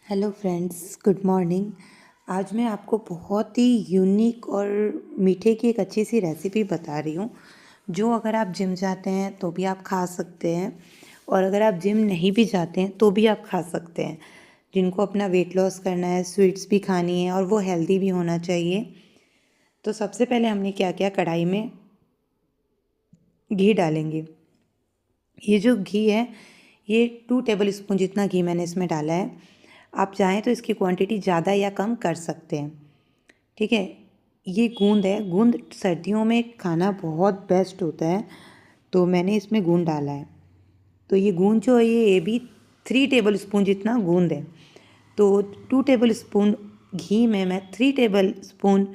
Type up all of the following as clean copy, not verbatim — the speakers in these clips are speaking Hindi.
Hello friends, good morning. आज मैं आपको बहुत ही यूनिक और मीठे की एक अच्छी सी रेसिपी बता रही हूँ, जो अगर आप जिम जाते हैं तो भी आप खा सकते हैं, और अगर आप जिम नहीं भी जाते हैं तो भी आप खा सकते हैं। जिनको अपना वेट लॉस करना है, स्वीट्स भी खानी है और वो हेल्दी भी होना चाहिए। तो सबसे पहले हमने क्या किया, कढ़ाई में घी डालेंगे। ये जो घी है, ये 2 टेबल स्पून जितना घी मैंने इसमें डाला है। आप चाहें तो इसकी क्वांटिटी ज़्यादा या कम कर सकते हैं, ठीक है। ये गूंद है, गूंद सर्दियों में खाना बहुत बेस्ट होता है, तो मैंने इसमें गूंद डाला है। तो ये गूंद जो है, ये भी 3 टेबल स्पून जितना गूंद है। तो 2 टेबल स्पून घी में मैं 3 टेबल स्पून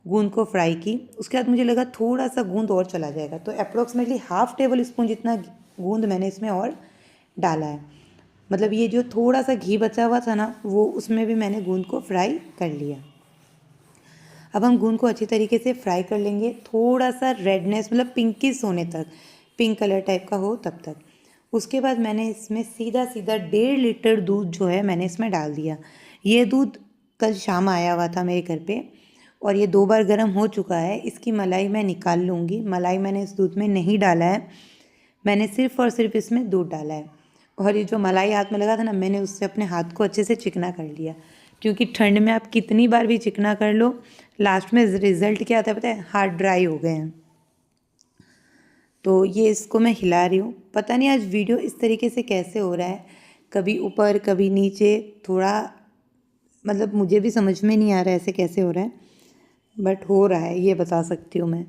गूंद को फ्राई की। उसके बाद मुझे लगा थोड़ा सा गूंद और चला जाएगा, तो अप्रोक्सीमेटली हाफ टेबल स्पून जितना गूंद मैंने इसमें और डाला है। मतलब ये जो थोड़ा सा घी बचा हुआ था ना, वो उसमें भी मैंने गूंद को फ्राई कर लिया। अब हम गूंद को अच्छी तरीके से फ्राई कर लेंगे, थोड़ा सा रेडनेस मतलब पिंकिश होने तक, पिंक कलर टाइप का हो तब तक। उसके बाद मैंने इसमें सीधा सीधा 1.5 लीटर दूध जो है मैंने इसमें डाल दिया। ये दूध कल शाम आया हुआ था मेरे घर पे, और ये 2 बार गर्म हो चुका है। इसकी मलाई मैं निकाल लूँगी। मलाई मैंने इस दूध में नहीं डाला है, मैंने सिर्फ़ और सिर्फ इसमें दूध डाला है। और ये जो मलाई हाथ में लगा था ना, मैंने उससे अपने हाथ को अच्छे से चिकना कर लिया, क्योंकि ठंड में आप कितनी बार भी चिकना कर लो, लास्ट में रिज़ल्ट क्या आता है पता है, हाथ ड्राई हो गए हैं। तो ये इसको मैं हिला रही हूँ। पता नहीं आज वीडियो इस तरीके से कैसे हो रहा है, कभी ऊपर कभी नीचे, थोड़ा मतलब मुझे भी समझ में नहीं आ रहा है ऐसे कैसे हो रहा है, बट हो रहा है, ये बता सकती हूँ मैं।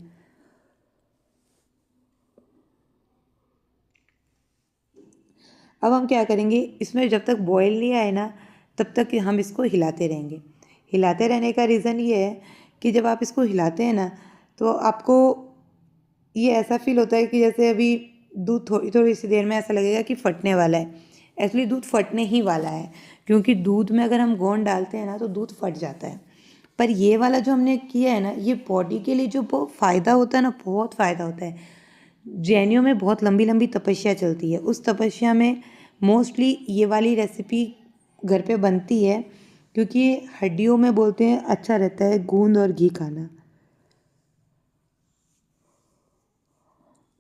अब हम क्या करेंगे, इसमें जब तक बॉयल नहीं आए ना, तब तक हम इसको हिलाते रहेंगे। हिलाते रहने का रीज़न ये है कि जब आप इसको हिलाते हैं ना, तो आपको ये ऐसा फील होता है कि जैसे अभी दूध थोड़ी थोड़ी सी देर में ऐसा लगेगा कि फटने वाला है। एक्चुअली दूध फटने ही वाला है, क्योंकि दूध में अगर हम गोंद डालते हैं ना तो दूध फट जाता है। पर ये वाला जो हमने किया है ना, ये बॉडी के लिए जो बहुत फ़ायदा होता है ना, बहुत फ़ायदा होता है। जैनियों में बहुत लंबी लंबी तपस्या चलती है, उस तपस्या में मोस्टली ये वाली रेसिपी घर पे बनती है, क्योंकि ये हड्डियों में बोलते हैं अच्छा रहता है गूंद और घी खाना।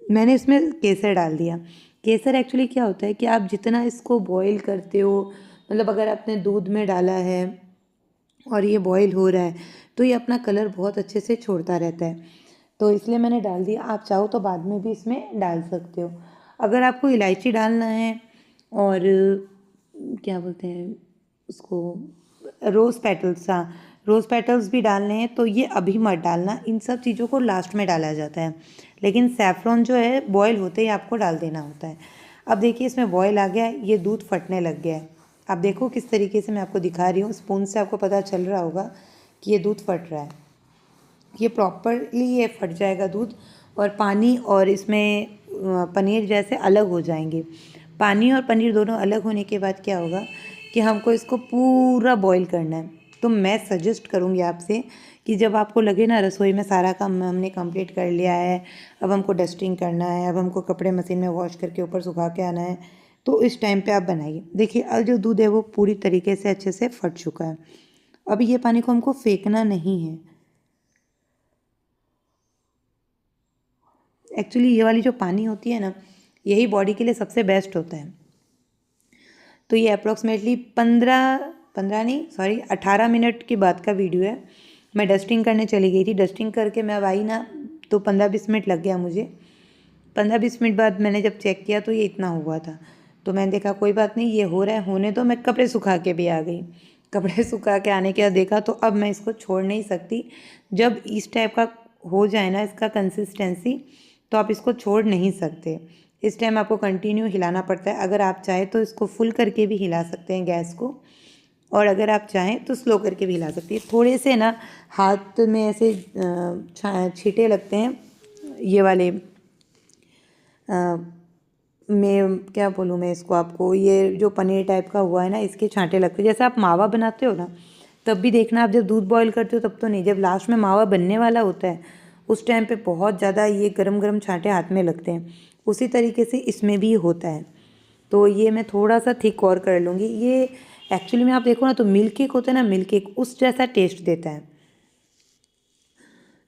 मैंने इसमें केसर डाल दिया। केसर एक्चुअली क्या होता है कि आप जितना इसको बॉईल करते हो, मतलब अगर आपने दूध में डाला है और ये बॉईल हो रहा है, तो ये अपना कलर बहुत अच्छे से छोड़ता रहता है। तो इसलिए मैंने डाल दिया। आप चाहो तो बाद में भी इसमें डाल सकते हो। अगर आपको इलायची डालना है और क्या बोलते हैं उसको, रोज़ पेटल्स, हाँ, रोज़ पेटल्स भी डालने हैं तो ये अभी मत डालना, इन सब चीज़ों को लास्ट में डाला जाता है। लेकिन सैफ़्रॉन जो है बॉयल होते ही आपको डाल देना होता है। अब देखिए इसमें बॉयल आ गया है, ये दूध फटने लग गया है। आप देखो किस तरीके से मैं आपको दिखा रही हूँ, स्पून से आपको पता चल रहा होगा कि ये दूध फट रहा है। ये प्रॉपरली ये फट जाएगा दूध, और पानी और इसमें पनीर जैसे अलग हो जाएंगे। पानी और पनीर दोनों अलग होने के बाद क्या होगा कि हमको इसको पूरा बॉईल करना है। तो मैं सजेस्ट करूँगी आपसे कि जब आपको लगे ना रसोई में सारा काम हमने कंप्लीट कर लिया है, अब हमको डस्टिंग करना है, अब हमको कपड़े मशीन में वॉश करके ऊपर सुखा के आना है, तो इस टाइम पे आप बनाइए। देखिए अब जो दूध है वो पूरी तरीके से अच्छे से फट चुका है। अब ये पानी को हमको फेंकना नहीं है। एक्चुअली ये वाली जो पानी होती है ना, यही बॉडी के लिए सबसे बेस्ट होता है। तो ये अप्रॉक्सीमेटली 18 मिनट के बाद का वीडियो है। मैं डस्टिंग करने चली गई थी, डस्टिंग करके मैं अब आई ना, तो 15-20 मिनट लग गया मुझे। 15-20 मिनट बाद मैंने जब चेक किया तो ये इतना हुआ था। तो मैंने देखा कोई बात नहीं, ये हो रहा है, होने दो। मैं कपड़े सुखा के भी आ गई। कपड़े सुखा के आने के बाद देखा तो अब मैं इसको छोड़ नहीं सकती। जब इस टाइप का हो जाए ना इसका कंसिस्टेंसी, तो आप इसको छोड़ नहीं सकते। इस टाइम आपको कंटिन्यू हिलाना पड़ता है। अगर आप चाहें तो इसको फुल करके भी हिला सकते हैं गैस को, और अगर आप चाहें तो स्लो करके भी हिला सकती है। थोड़े से ना हाथ में ऐसे छींटे लगते हैं, ये वाले मैं क्या बोलूँ मैं इसको आपको, ये जो पनीर टाइप का हुआ है ना, इसके छांटे लगते हैं। जैसे आप मावा बनाते हो ना, तब भी देखना, आप जब दूध बॉईल करते हो तब तो नहीं, जब लास्ट में मावा बनने वाला होता है उस टाइम पे बहुत ज़्यादा ये गरम गरम छांटे हाथ में लगते हैं। उसी तरीके से इसमें भी होता है। तो ये मैं थोड़ा सा थिक और कर लूँगी। ये एक्चुअली में आप देखो ना तो मिल्क केक होता है ना, मिल्क केक उस जैसा टेस्ट देता है,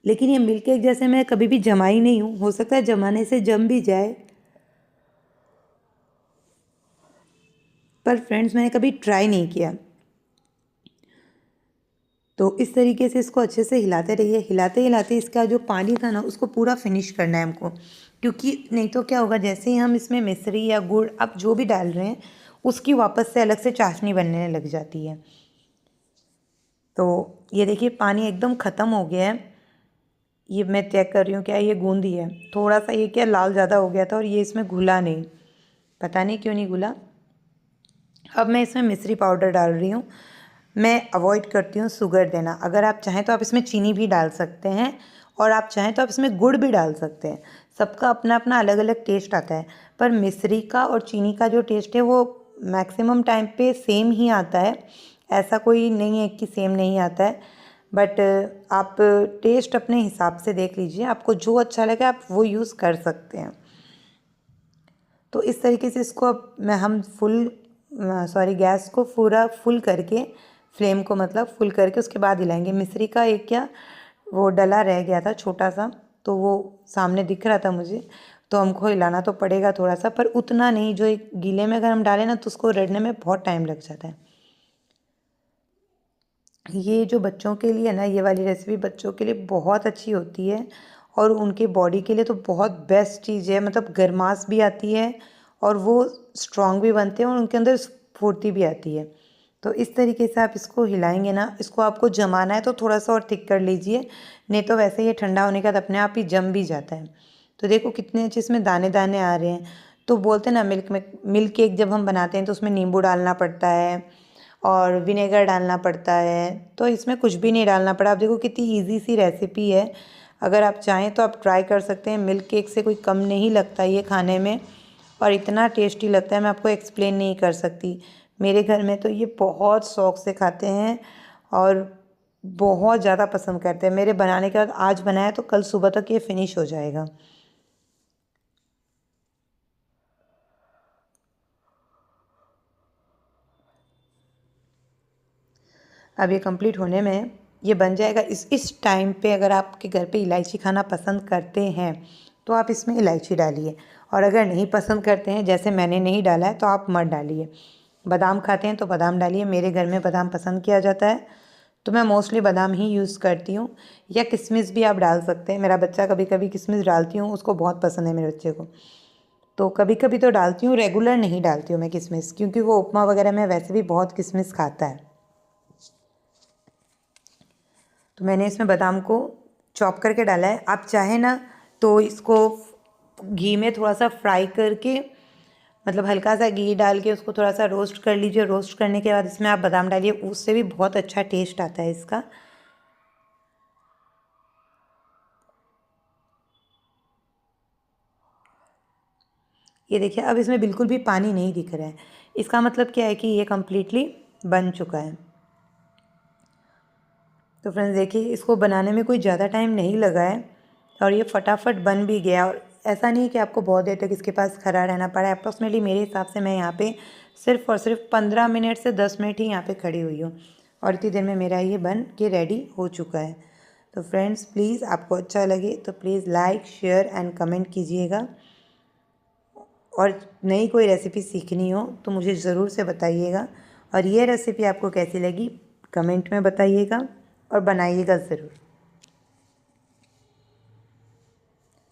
लेकिन ये मिल्क केक जैसे मैं कभी भी जमाई नहीं हूँ, हो सकता है जमाने से जम भी जाए, पर फ्रेंड्स मैंने कभी ट्राई नहीं किया। तो इस तरीके से इसको अच्छे से हिलाते रहिए, हिलाते हिलाते इसका जो पानी था ना उसको पूरा फिनिश करना है हमको, क्योंकि नहीं तो क्या होगा, जैसे ही हम इसमें मिश्री या गुड़ आप जो भी डाल रहे हैं उसकी वापस से अलग से चाशनी बनने लग जाती है। तो ये देखिए पानी एकदम ख़त्म हो गया है। ये मैं चेक कर रही हूँ क्या ये गूंदी है, थोड़ा सा ये क्या लाल ज़्यादा हो गया था और ये इसमें घुला नहीं, पता नहीं क्यों नहीं घुला। अब मैं इसमें मिश्री पाउडर डाल रही हूँ। मैं अवॉइड करती हूँ शुगर देना, अगर आप चाहें तो आप इसमें चीनी भी डाल सकते हैं और आप चाहें तो आप इसमें गुड़ भी डाल सकते हैं, सबका अपना अपना अलग अलग टेस्ट आता है। पर मिश्री का और चीनी का जो टेस्ट है वो मैक्सिमम टाइम पे सेम ही आता है, ऐसा कोई नहीं है कि सेम नहीं आता है। बट आप टेस्ट अपने हिसाब से देख लीजिए, आपको जो अच्छा लगे आप वो यूज़ कर सकते हैं। तो इस तरीके से इसको अब हम गैस को पूरा फुल करके, फ्लेम को मतलब फुल करके उसके बाद हिलाएंगे। मिश्री का एक क्या वो डला रह गया था छोटा सा, तो वो सामने दिख रहा था मुझे, तो हमको हिलाना तो पड़ेगा थोड़ा सा, पर उतना नहीं, जो एक गीले में अगर हम डालें ना तो उसको रड़ने में बहुत टाइम लग जाता है। ये जो बच्चों के लिए ना, ये वाली रेसिपी बच्चों के लिए बहुत अच्छी होती है और उनके बॉडी के लिए तो बहुत बेस्ट चीज़ है, मतलब गर्माश भी आती है और वो स्ट्रॉन्ग भी बनते हैं और उनके अंदर स्फूर्ति भी आती है। तो इस तरीके से आप इसको हिलाएंगे ना, इसको आपको जमाना है तो थोड़ा सा और थिक कर लीजिए, नहीं तो वैसे ये ठंडा होने के बाद अपने आप ही जम भी जाता है। तो देखो कितने अच्छे इसमें दाने दाने आ रहे हैं। तो बोलते हैं ना मिल्क केक जब हम बनाते हैं तो उसमें नींबू डालना पड़ता है और विनेगर डालना पड़ता है, तो इसमें कुछ भी नहीं डालना पड़ा। आप देखो कितनी इजी सी रेसिपी है, अगर आप चाहें तो आप ट्राई कर सकते हैं। मिल्क केक से कोई कम नहीं लगता ये खाने में और इतना टेस्टी लगता है, मैं आपको एक्सप्लेन नहीं कर सकती। मेरे घर में तो ये बहुत शौक़ से खाते हैं और बहुत ज़्यादा पसंद करते हैं। मेरे बनाने के बाद आज बनाया तो कल सुबह तक ये फिनिश हो जाएगा। अब ये कंप्लीट होने में ये बन जाएगा। इस टाइम पे अगर आपके घर पे इलायची खाना पसंद करते हैं तो आप इसमें इलायची डालिए, और अगर नहीं पसंद करते हैं, जैसे मैंने नहीं डाला है, तो आप मत डालिए। बादाम खाते हैं तो बादाम डालिए, मेरे घर में बादाम पसंद किया जाता है तो मैं मोस्टली बादाम ही यूज़ करती हूँ, या किशमिश भी आप डाल सकते हैं। मेरा बच्चा कभी कभी किशमिश डालती हूँ, उसको बहुत पसंद है मेरे बच्चे को, तो कभी कभी तो डालती हूँ, रेगुलर नहीं डालती हूँ मैं किशमिश, क्योंकि वो उपमा वगैरह में वैसे भी बहुत किशमिश खाता है। तो मैंने इसमें बादाम को चॉप करके डाला है। आप चाहें ना तो इसको घी में थोड़ा सा फ्राई करके, मतलब हल्का सा घी डाल के उसको थोड़ा सा रोस्ट कर लीजिए। रोस्ट करने के बाद इसमें आप बादाम डालिए, उससे भी बहुत अच्छा टेस्ट आता है इसका। ये देखिए अब इसमें बिल्कुल भी पानी नहीं दिख रहा है, इसका मतलब क्या है कि ये कम्प्लीटली बन चुका है। तो फ्रेंड्स देखिए इसको बनाने में कोई ज़्यादा टाइम नहीं लगा है और ये फटाफट बन भी गया, और ऐसा नहीं कि आपको बहुत देर तक इसके पास खड़ा रहना पड़ा। अप्रॉक्सीमेटली मेरे हिसाब से मैं यहाँ पे सिर्फ और सिर्फ 15 मिनट से 10 मिनट ही यहाँ पे खड़ी हुई हूँ और इतनी देर में मेरा ये बन के रेडी हो चुका है। तो फ्रेंड्स प्लीज़ आपको अच्छा लगे तो please like share and comment कीजिएगा, और नई कोई रेसिपी सीखनी हो तो मुझे ज़रूर से बताइएगा, और ये रेसिपी आपको कैसी लगी कमेंट में बताइएगा और बनाइएगा ज़रूर।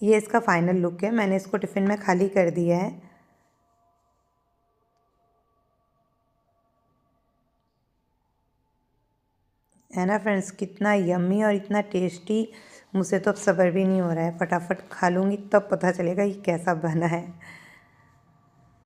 ये इसका फाइनल लुक है, मैंने इसको टिफ़िन में खाली कर दिया है ना फ्रेंड्स। कितना यम्मी और इतना टेस्टी, मुझसे तो अब सब्र भी नहीं हो रहा है, फटाफट खा लूँगी तब पता चलेगा ये कैसा बना है।